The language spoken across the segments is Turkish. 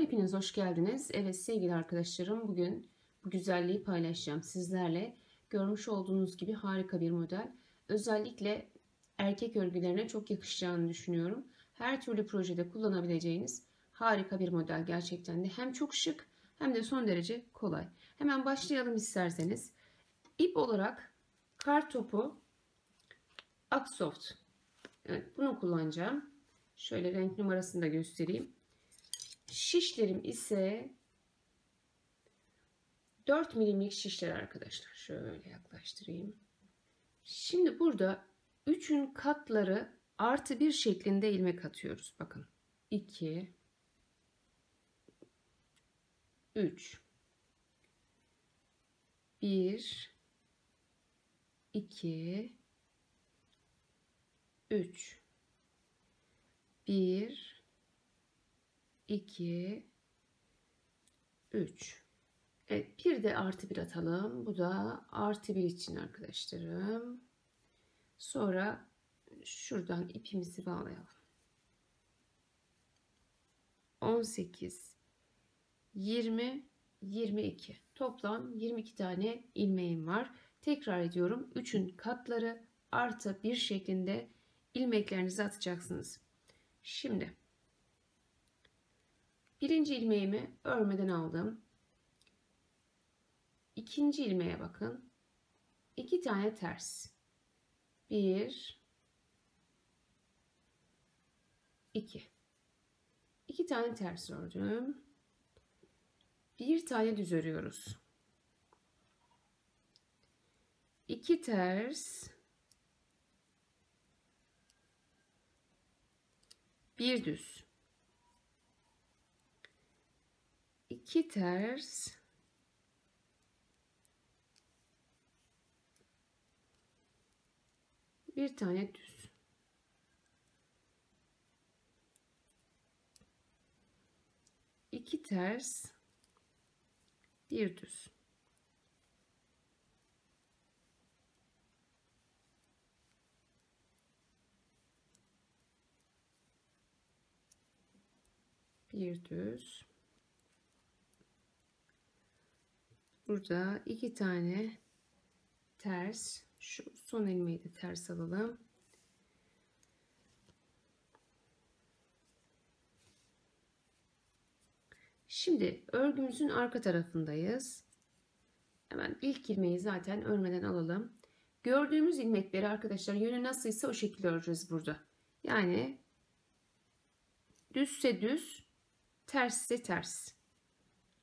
Hepiniz hoş geldiniz. Evet sevgili arkadaşlarım, bugün bu güzelliği paylaşacağım sizlerle. Görmüş olduğunuz gibi harika bir model. Özellikle erkek örgülerine çok yakışacağını düşünüyorum. Her türlü projede kullanabileceğiniz harika bir model gerçekten de. Hem çok şık hem de son derece kolay. Hemen başlayalım isterseniz. İp olarak kar topu Aksoft. Evet, bunu kullanacağım. Şöyle renk numarasını da göstereyim. Şişlerim ise 4 milimlik şişler arkadaşlar. Şöyle yaklaştırayım. Şimdi burada 3'ün katları artı 1 şeklinde ilmek atıyoruz. Bakın 2, 3, 1, 2, 3, 1, 2, 3. Evet, bir de artı 1 atalım. Bu da artı 1 için arkadaşlarım. Sonra şuradan ipimizi bağlayalım. 18, 20, 22. Toplam 22 tane ilmeğim var. Tekrar ediyorum. 3'ün katları artı 1 şeklinde ilmeklerinizi atacaksınız. Şimdi birinci ilmeğimi örmeden aldım. İkinci ilmeğe bakın. 2 tane ters. 1, 2. 2 tane ters ördüm. Bir tane düz örüyoruz. 2 ters, 1 düz. 2 ters, 1 tane düz. 2 ters, 1 düz. Bir düz. Burada 2 tane ters. Şu son ilmeği de ters alalım. Şimdi örgümüzün arka tarafındayız. Hemen ilk ilmeği zaten örmeden alalım. Gördüğümüz ilmekleri arkadaşlar yönü nasılsa o şekilde öreceğiz burada. Yani düzse düz, tersse ters.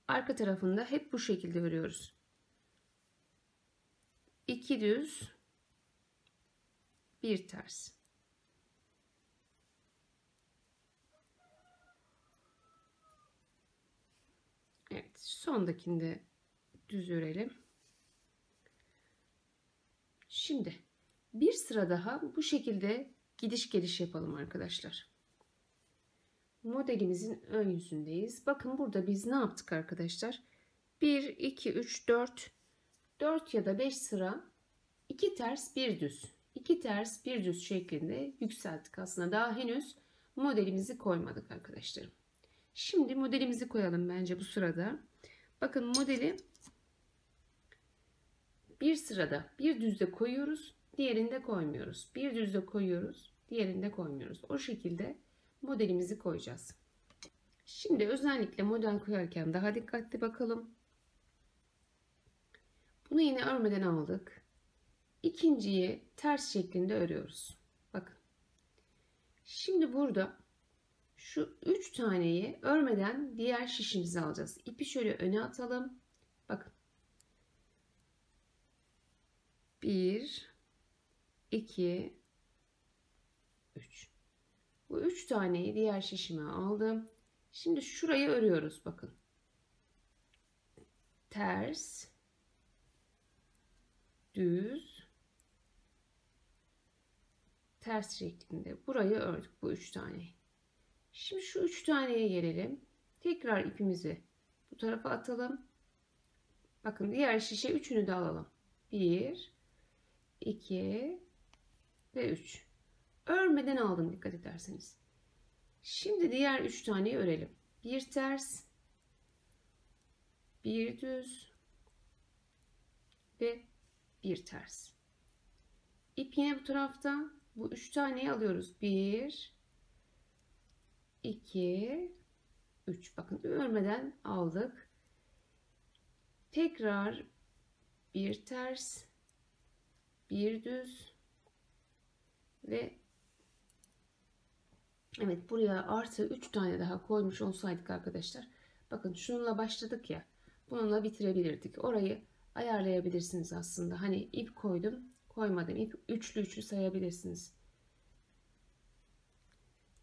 Arka tarafında hep bu şekilde örüyoruz. 2 düz, 1 ters. Evet, sondakini de düz örelim. Şimdi bir sıra daha bu şekilde gidiş geliş yapalım arkadaşlar. Modelimizin ön yüzündeyiz. Bakın burada biz ne yaptık arkadaşlar? 1, 2, 3, 4, 4 ya da 5 sıra 2 ters 1 düz. 2 ters 1 düz şeklinde yükselttik aslında. Daha henüz modelimizi koymadık arkadaşlarım. Şimdi modelimizi koyalım bence bu sırada. Bakın modeli bir sırada bir düzde koyuyoruz, diğerinde koymuyoruz. Bir düzde koyuyoruz, diğerinde koymuyoruz. O şekilde modelimizi koyacağız. Şimdi özellikle model koyarken daha dikkatli bakalım. Bunu yine örmeden aldık. İkinciyi ters şeklinde örüyoruz. Bakın. Şimdi burada şu 3 taneyi örmeden diğer şişimizi alacağız. İpi şöyle öne atalım. Bakın. 1, 2, 3. Bu 3 taneyi diğer şişime aldım. Şimdi şurayı örüyoruz. Bakın. Ters, düz, ters şeklinde burayı ördük bu 3 taneyi. Şimdi şu 3 taneye gelelim. Tekrar ipimizi bu tarafa atalım. Bakın diğer şişe üçünü de alalım. 1, 2 ve 3. Örmeden aldım dikkat ederseniz. Şimdi diğer 3 taneyi örelim. Bir ters, bir düz ve bir ters. İp yine bu tarafta. Bu 3 taneyi alıyoruz. 1 2 3. Bakın örmeden aldık. Tekrar bir ters, bir düz ve evet, buraya artı 3 tane daha koymuş olsaydık arkadaşlar, bakın şununla başladık ya, bununla bitirebilirdik. Orayı ayarlayabilirsiniz aslında. Hani ip koydum, koymadım, ip üçlü üçlü sayabilirsiniz.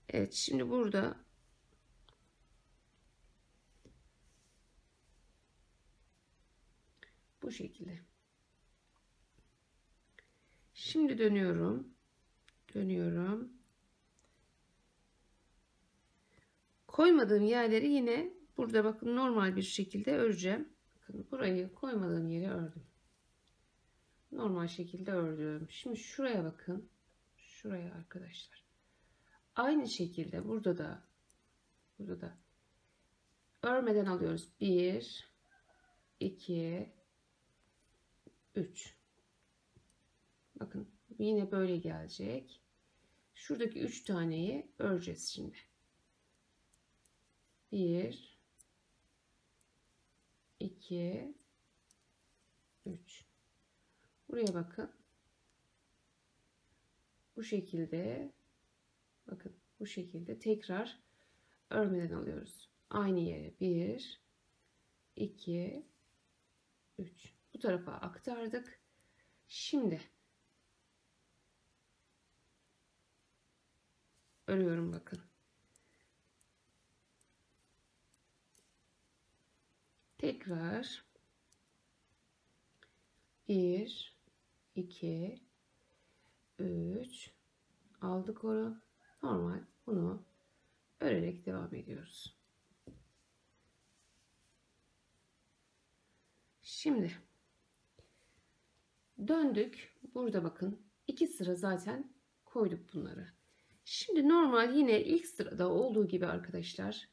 Evet, şimdi burada bu şekilde. Şimdi dönüyorum. Koymadığım yerleri yine burada bakın normal bir şekilde öreceğim. Bakın burayı koymadığım yere ördüm. Normal şekilde ördüm. Şimdi şuraya bakın. Şuraya arkadaşlar. Aynı şekilde burada da örmeden alıyoruz. 1 2 3. Bakın yine böyle gelecek. Şuradaki 3 taneyi öreceğiz şimdi. 1 2 3. Buraya bakın. Bu şekilde, bakın bu şekilde tekrar örmeden alıyoruz. Aynı yere 1 2 3. Bu tarafa aktardık. Şimdi örüyorum bakın. Tekrar 1 2 3 aldık onu. Normal bunu örerek devam ediyoruz. Şimdi döndük. Burada bakın 2 sıra zaten koyduk bunları. Şimdi normal yine ilk sırada olduğu gibi arkadaşlar,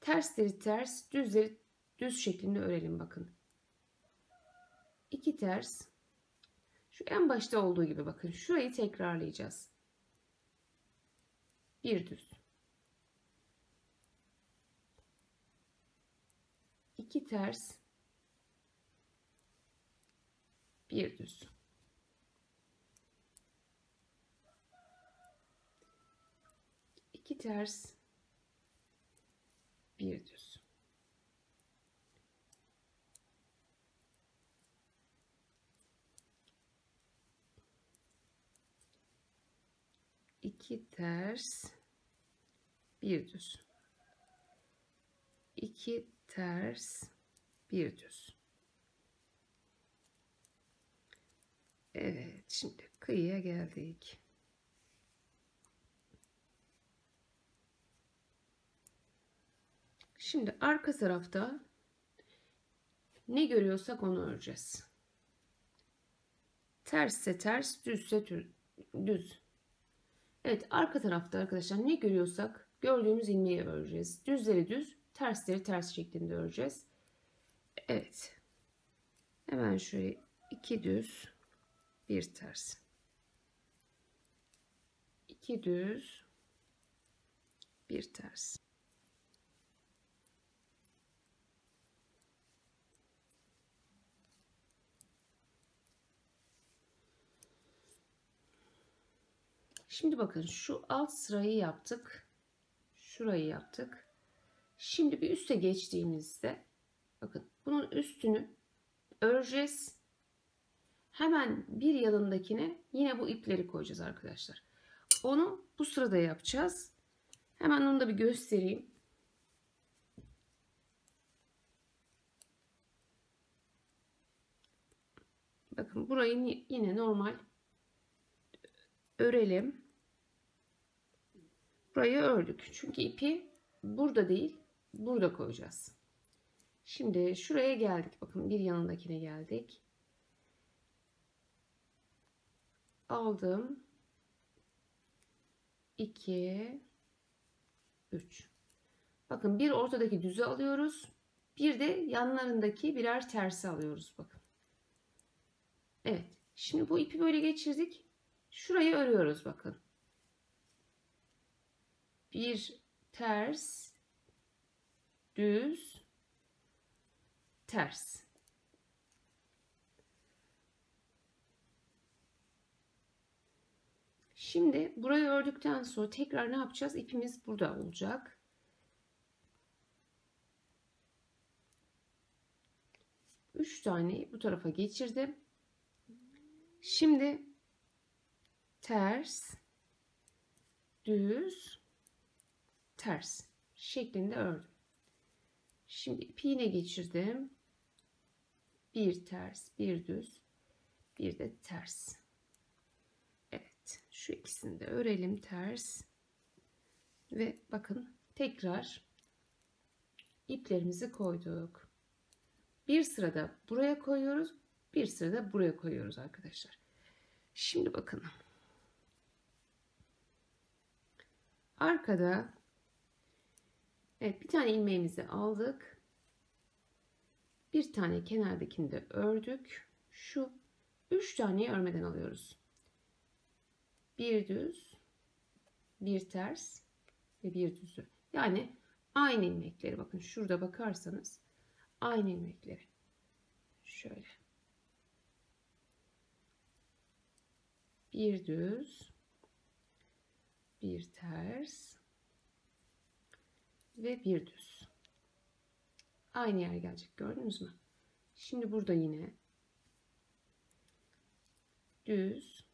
tersleri ters, düzleri düz şeklinde örelim bakın. 2 ters, şu en başta olduğu gibi bakın, şurayı tekrarlayacağız. Bir düz, 2 ters, bir düz, 2 ters, bir düz, 2 ters, bir düz, 2 ters, bir düz. Evet, şimdi kıyıya geldik. Şimdi arka tarafta ne görüyorsak onu öreceğiz. Tersse ters, düzse düz. Evet, arka tarafta arkadaşlar ne görüyorsak gördüğümüz ilmeği öreceğiz. Düzleri düz, tersleri ters şeklinde öreceğiz. Evet. Hemen şöyle 2 düz, bir ters. 2 düz, bir ters. Şimdi bakın şu alt sırayı yaptık. Şurayı yaptık. Şimdi bir üste geçtiğimizde bakın bunun üstünü öreceğiz. Hemen bir yanındakine yine bu ipleri koyacağız arkadaşlar. Onu bu sırada yapacağız. Hemen onu da bir göstereyim. Bakın burayı yine normal örelim. Burayı ördük. Çünkü ipi burada değil, burada koyacağız. Şimdi şuraya geldik. Bakın bir yanındakine geldik. Aldım. 2 3. Bakın bir ortadaki düzü alıyoruz. Bir de yanlarındaki birer tersi alıyoruz bakın. Evet. Şimdi bu ipi böyle geçirdik. Şurayı örüyoruz bakın. Bir ters, düz, ters. Şimdi burayı ördükten sonra tekrar ne yapacağız? İpimiz burada olacak. Üç tane bu tarafa geçirdim. Şimdi ters, düz, ters şeklinde ördüm. Şimdi ipi yine geçirdim. Bir ters, bir düz, bir de ters. Evet, şu ikisini de örelim ters. Ve bakın tekrar iplerimizi koyduk. Bir sırada buraya koyuyoruz, bir sırada buraya koyuyoruz arkadaşlar. Şimdi bakın. Arkada evet, bir tane ilmeğimizi aldık. Bir tane kenardakini de ördük. Şu 3 taneyi örmeden alıyoruz. Bir düz, bir ters ve bir düzü. Yani aynı ilmekleri, bakın şurada bakarsanız aynı ilmekleri. Şöyle. Bir düz, bir ters ve bir düz. Aynı yer gelecek, gördünüz mü? Şimdi burada yine düz,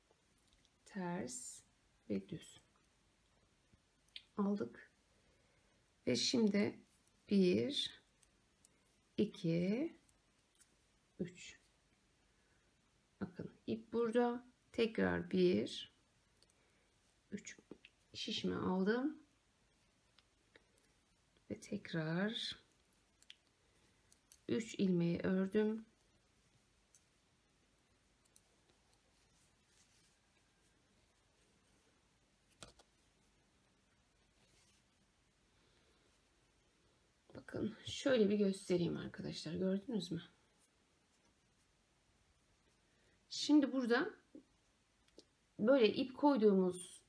ters ve düz aldık. Ve şimdi 1, 2, 3. Bakın ip burada. Tekrar 1, 3 şişime aldım. Ve tekrar 3 ilmeği ördüm. Bakın şöyle bir göstereyim arkadaşlar, gördünüz mü? Şimdi burada böyle ip koyduğumuz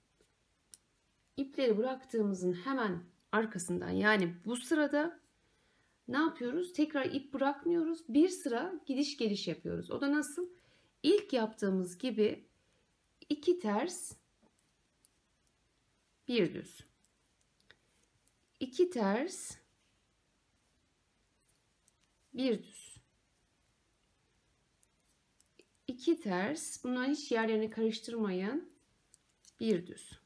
ipleri bıraktığımızın hemen arkasından, yani bu sırada ne yapıyoruz? Tekrar ip bırakmıyoruz. Bir sıra gidiş geliş yapıyoruz. O da nasıl? İlk yaptığımız gibi 2 ters, bir düz. 2 ters, bir düz. 2 ters. Bunların hiç yerlerini karıştırmayın. Bir düz.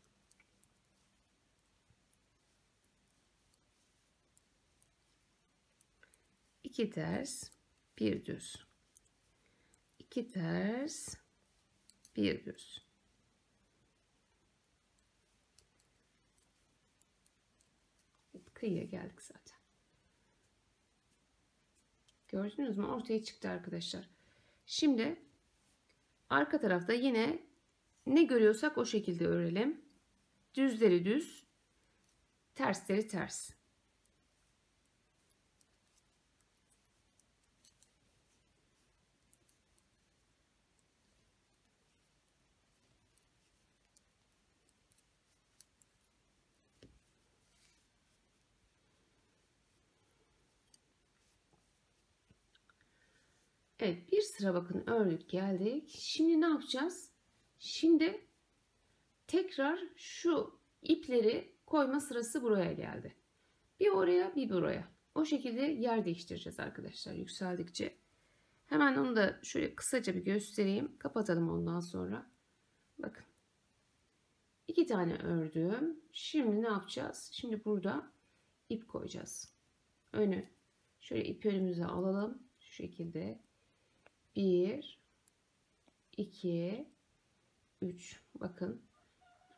İki ters, bir düz. 2 ters, bir düz. Kıyıya geldik zaten. Gördünüz mü? Ortaya çıktı arkadaşlar. Şimdi arka tarafta yine ne görüyorsak o şekilde örelim. Düzleri düz, tersleri ters. Evet, bir sıra bakın ördük geldik. Şimdi ne yapacağız? Şimdi tekrar şu ipleri koyma sırası buraya geldi. Bir oraya bir buraya. O şekilde yer değiştireceğiz arkadaşlar yükseldikçe. Hemen onu da şöyle kısaca bir göstereyim. Kapatalım ondan sonra. Bakın. 2 tane ördüm. Şimdi ne yapacağız? Şimdi burada ip koyacağız. Önü şöyle ipi önümüze alalım. Şu şekilde. 1, 2, 3. Bakın.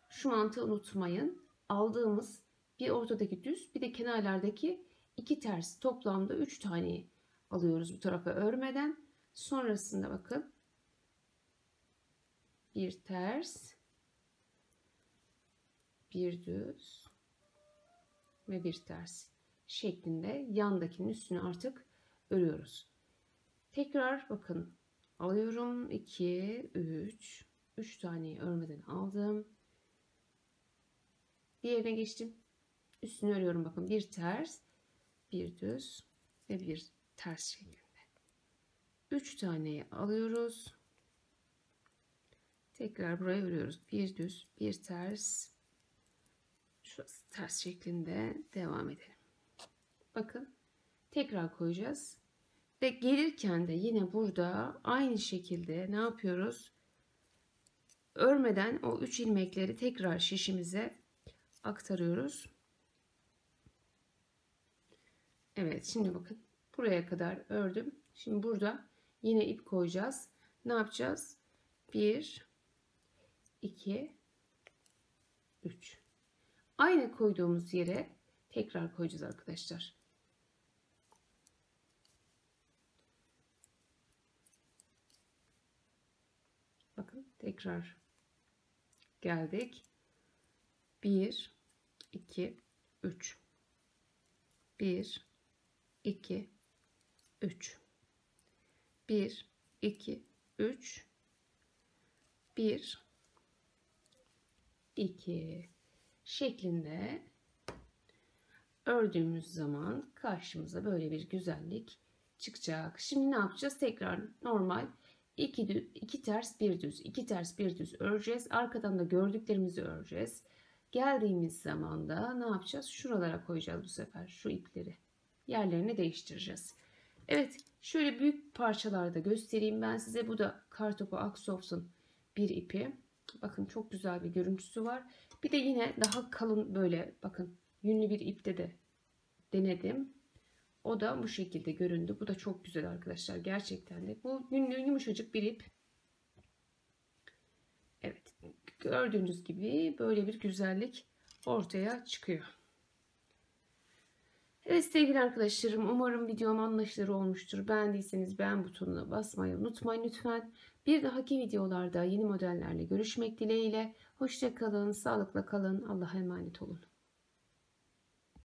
Şu mantığı unutmayın. Aldığımız bir ortadaki düz, bir de kenarlardaki 2 ters, toplamda 3 tane alıyoruz bu tarafa örmeden. Sonrasında bakın. Bir ters, bir düz ve bir ters. şeklinde yandakinin üstüne artık örüyoruz. Tekrar bakın alıyorum 2 3 taneyi örmeden aldım. Diğerine geçtim. Üstünü örüyorum bakın bir ters, bir düz ve bir ters şeklinde. 3 taneyi alıyoruz. Tekrar buraya örüyoruz. Bir düz, bir ters. Şurası ters şeklinde devam edelim. Bakın tekrar koyacağız. Ve gelirken de yine burada aynı şekilde ne yapıyoruz? Örmeden o 3 ilmekleri tekrar şişimize aktarıyoruz. Evet, şimdi bakın buraya kadar ördüm. Şimdi burada yine ip koyacağız. Ne yapacağız? 1 2 3. Aynı koyduğumuz yere tekrar koyacağız arkadaşlar. Bakın tekrar geldik. 1 2 3. 1 2 3. 1 2 3. 1 2 şeklinde ördüğümüz zaman karşımıza böyle bir güzellik çıkacak. Şimdi ne yapacağız? Tekrar normal 2 ters bir düz, 2 ters bir düz öreceğiz. Arkadan da gördüklerimizi öreceğiz. Geldiğimiz zaman da ne yapacağız? Şuralara koyacağız bu sefer şu ipleri. Yerlerini değiştireceğiz. Evet, şöyle büyük parçalarda göstereyim ben size. Bu da Kartopu Aksofts'un bir ipi. Bakın çok güzel bir görüntüsü var. Bir de yine daha kalın böyle bakın yünlü bir ipte de denedim. O da bu şekilde göründü. Bu da çok güzel arkadaşlar. Gerçekten de. Bu yünlü yumuşacık bir ip. Evet. Gördüğünüz gibi böyle bir güzellik ortaya çıkıyor. Evet sevgili arkadaşlarım, umarım videom anlaşılır olmuştur. Beğendiyseniz beğen butonuna basmayı unutmayın lütfen. Bir dahaki videolarda yeni modellerle görüşmek dileğiyle. Hoşça kalın, sağlıkla kalın. Allah'a emanet olun.